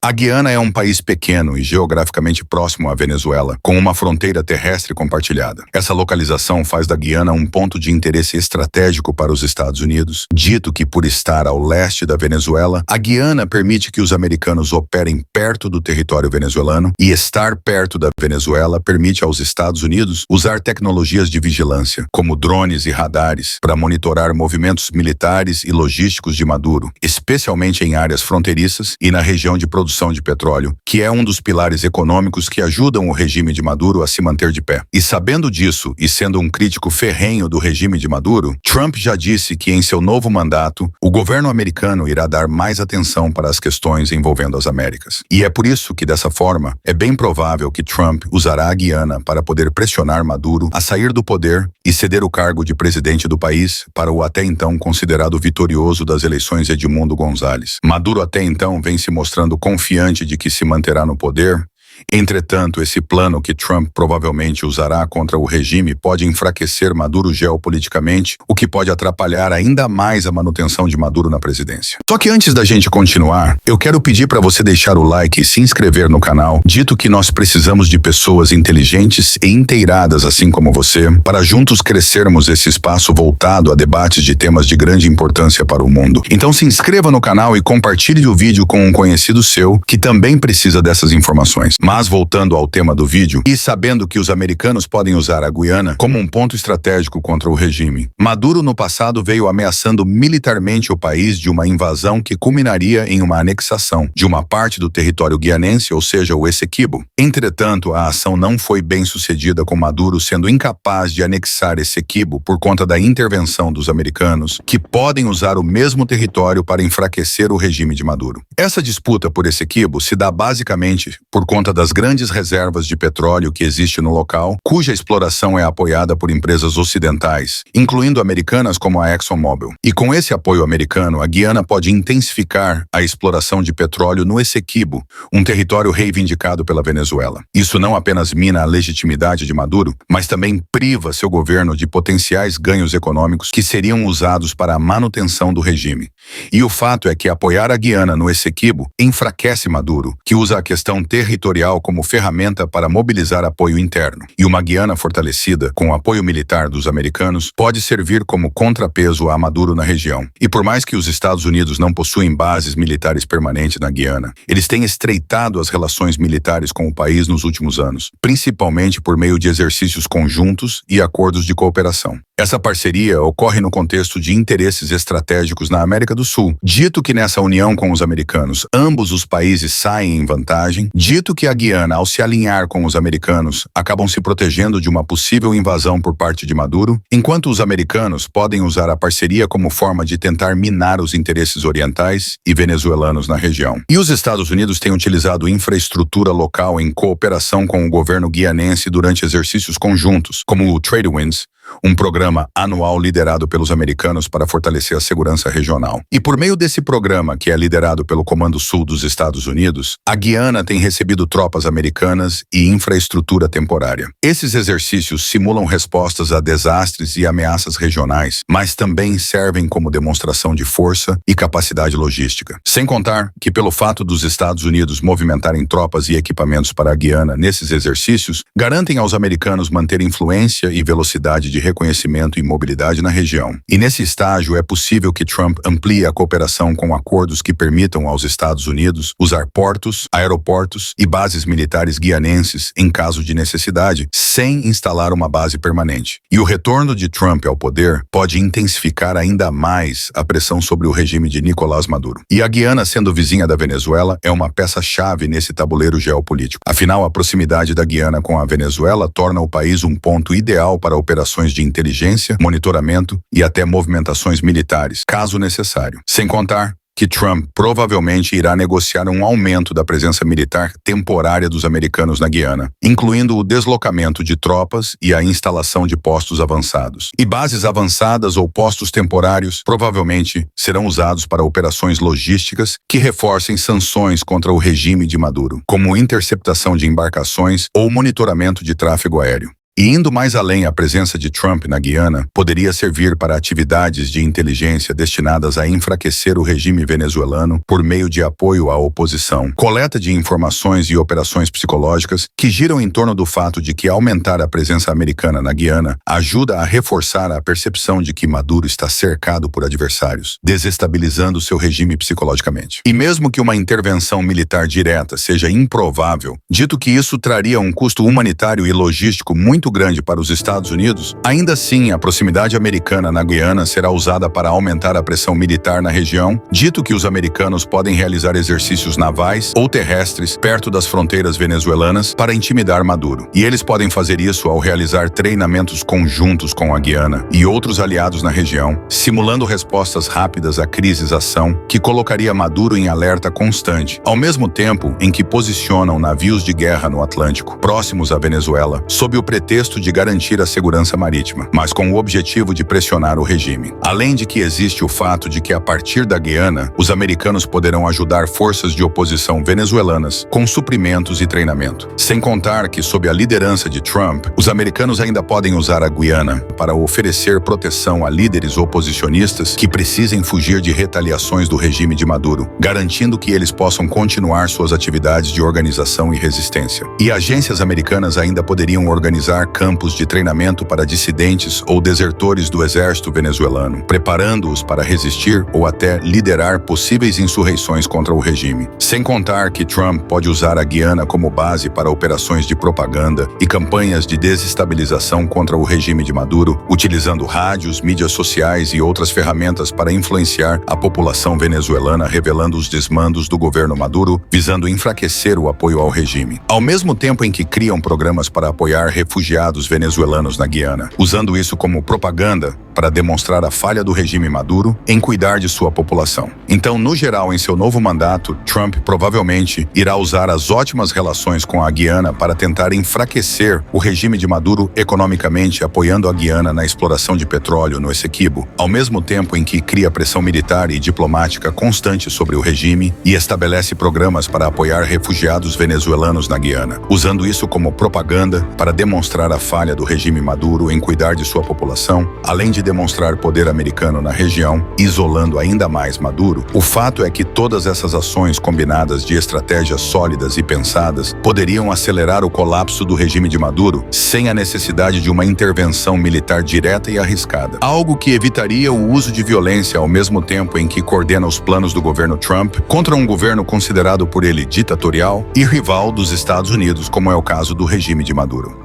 A Guiana é um país pequeno e geograficamente próximo à Venezuela, com uma fronteira terrestre compartilhada. Essa localização faz da Guiana um ponto de interesse estratégico para os Estados Unidos, dito que, por estar ao leste da Venezuela, a Guiana permite que os americanos operem perto do território venezuelano e estar perto da Venezuela permite aos Estados Unidos usar tecnologias de vigilância, como drones e radares, para monitorar movimentos militares e logísticos de Maduro, especialmente em áreas fronteiriças e na região de produção de petróleo, que é um dos pilares econômicos que ajudam o regime de Maduro a se manter de pé. E sabendo disso e sendo um crítico ferrenho do regime de Maduro, Trump já disse que em seu novo mandato, o governo americano irá dar mais atenção para as questões envolvendo as Américas. E é por isso que, dessa forma, é bem provável que Trump usará a Guiana para poder pressionar Maduro a sair do poder e ceder o cargo de presidente do país para o até então considerado vitorioso das eleições Edmundo González. Maduro até então vem se mostrando confiante de que se manterá no poder. Entretanto, esse plano que Trump provavelmente usará contra o regime pode enfraquecer Maduro geopoliticamente, o que pode atrapalhar ainda mais a manutenção de Maduro na presidência. Só que antes da gente continuar, eu quero pedir para você deixar o like e se inscrever no canal, dito que nós precisamos de pessoas inteligentes e inteiradas assim como você, para juntos crescermos esse espaço voltado a debates de temas de grande importância para o mundo. Então se inscreva no canal e compartilhe o vídeo com um conhecido seu que também precisa dessas informações. Mas voltando ao tema do vídeo, e sabendo que os americanos podem usar a Guiana como um ponto estratégico contra o regime, Maduro no passado veio ameaçando militarmente o país de uma invasão que culminaria em uma anexação de uma parte do território guianense, ou seja, o Essequibo. Entretanto, a ação não foi bem sucedida, com Maduro sendo incapaz de anexar Essequibo por conta da intervenção dos americanos, que podem usar o mesmo território para enfraquecer o regime de Maduro. Essa disputa por Essequibo se dá basicamente por conta das grandes reservas de petróleo que existe no local, cuja exploração é apoiada por empresas ocidentais, incluindo americanas como a ExxonMobil. E com esse apoio americano, a Guiana pode intensificar a exploração de petróleo no Essequibo, um território reivindicado pela Venezuela. Isso não apenas mina a legitimidade de Maduro, mas também priva seu governo de potenciais ganhos econômicos que seriam usados para a manutenção do regime. E o fato é que apoiar a Guiana no Essequibo enfraquece Maduro, que usa a questão territorial como ferramenta para mobilizar apoio interno. E uma Guiana fortalecida, com o apoio militar dos americanos, pode servir como contrapeso a Maduro na região. E por mais que os Estados Unidos não possuem bases militares permanentes na Guiana, eles têm estreitado as relações militares com o país nos últimos anos, principalmente por meio de exercícios conjuntos e acordos de cooperação. Essa parceria ocorre no contexto de interesses estratégicos na América do Sul, dito que nessa união com os americanos, ambos os países saem em vantagem, dito que a Guiana, ao se alinhar com os americanos, acabam se protegendo de uma possível invasão por parte de Maduro, enquanto os americanos podem usar a parceria como forma de tentar minar os interesses orientais e venezuelanos na região. E os Estados Unidos têm utilizado infraestrutura local em cooperação com o governo guianense durante exercícios conjuntos, como o Trade Winds, um programa anual liderado pelos americanos para fortalecer a segurança regional. E por meio desse programa, que é liderado pelo Comando Sul dos Estados Unidos, a Guiana tem recebido tropas americanas e infraestrutura temporária. Esses exercícios simulam respostas a desastres e ameaças regionais, mas também servem como demonstração de força e capacidade logística. Sem contar que, pelo fato dos Estados Unidos movimentarem tropas e equipamentos para a Guiana nesses exercícios, garantem aos americanos manter influência e velocidade de reconhecimento e mobilidade na região. E nesse estágio é possível que Trump amplie a cooperação com acordos que permitam aos Estados Unidos usar portos, aeroportos e bases militares guianenses em caso de necessidade, sem instalar uma base permanente. E o retorno de Trump ao poder pode intensificar ainda mais a pressão sobre o regime de Nicolás Maduro. E a Guiana, sendo vizinha da Venezuela, é uma peça-chave nesse tabuleiro geopolítico. Afinal, a proximidade da Guiana com a Venezuela torna o país um ponto ideal para operações de inteligência, monitoramento e até movimentações militares, caso necessário. Sem contar que Trump provavelmente irá negociar um aumento da presença militar temporária dos americanos na Guiana, incluindo o deslocamento de tropas e a instalação de postos avançados. E bases avançadas ou postos temporários provavelmente serão usados para operações logísticas que reforcem sanções contra o regime de Maduro, como interceptação de embarcações ou monitoramento de tráfego aéreo. E indo mais além, a presença de Trump na Guiana poderia servir para atividades de inteligência destinadas a enfraquecer o regime venezuelano por meio de apoio à oposição, coleta de informações e operações psicológicas que giram em torno do fato de que aumentar a presença americana na Guiana ajuda a reforçar a percepção de que Maduro está cercado por adversários, desestabilizando seu regime psicologicamente. E mesmo que uma intervenção militar direta seja improvável, dito que isso traria um custo humanitário e logístico muito grande para os Estados Unidos, ainda assim a proximidade americana na Guiana será usada para aumentar a pressão militar na região, dito que os americanos podem realizar exercícios navais ou terrestres perto das fronteiras venezuelanas para intimidar Maduro. E eles podem fazer isso ao realizar treinamentos conjuntos com a Guiana e outros aliados na região, simulando respostas rápidas a crises-ação que colocaria Maduro em alerta constante, ao mesmo tempo em que posicionam navios de guerra no Atlântico, próximos à Venezuela, sob o pretexto de garantir a segurança marítima, mas com o objetivo de pressionar o regime. Além de que existe o fato de que a partir da Guiana, os americanos poderão ajudar forças de oposição venezuelanas com suprimentos e treinamento. Sem contar que, sob a liderança de Trump, os americanos ainda podem usar a Guiana para oferecer proteção a líderes oposicionistas que precisem fugir de retaliações do regime de Maduro, garantindo que eles possam continuar suas atividades de organização e resistência. E agências americanas ainda poderiam organizar campos de treinamento para dissidentes ou desertores do exército venezuelano, preparando-os para resistir ou até liderar possíveis insurreições contra o regime. Sem contar que Trump pode usar a Guiana como base para operações de propaganda e campanhas de desestabilização contra o regime de Maduro, utilizando rádios, mídias sociais e outras ferramentas para influenciar a população venezuelana, revelando os desmandos do governo Maduro, visando enfraquecer o apoio ao regime. Ao mesmo tempo em que criam programas para apoiar refugiados venezuelanos na Guiana, usando isso como propaganda para demonstrar a falha do regime Maduro em cuidar de sua população. Então, no geral, em seu novo mandato, Trump provavelmente irá usar as ótimas relações com a Guiana para tentar enfraquecer o regime de Maduro economicamente, apoiando a Guiana na exploração de petróleo no Essequibo, ao mesmo tempo em que cria pressão militar e diplomática constante sobre o regime e estabelece programas para apoiar refugiados venezuelanos na Guiana, usando isso como propaganda para demonstrar a falha do regime Maduro em cuidar de sua população, além de demonstrar poder americano na região, isolando ainda mais Maduro. O fato é que todas essas ações combinadas de estratégias sólidas e pensadas poderiam acelerar o colapso do regime de Maduro sem a necessidade de uma intervenção militar direta e arriscada. Algo que evitaria o uso de violência ao mesmo tempo em que coordena os planos do governo Trump contra um governo considerado por ele ditatorial e rival dos Estados Unidos, como é o caso do regime de Maduro.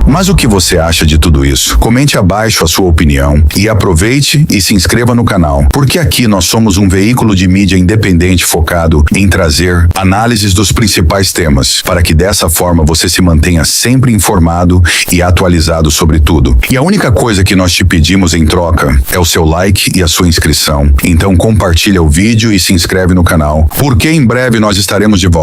Mas o que você acha de tudo isso? Comente abaixo a sua opinião e aproveite e se inscreva no canal, porque aqui nós somos um veículo de mídia independente focado em trazer análises dos principais temas, para que dessa forma você se mantenha sempre informado e atualizado sobre tudo. E a única coisa que nós te pedimos em troca é o seu like e a sua inscrição. Então compartilha o vídeo e se inscreve no canal, porque em breve nós estaremos de volta.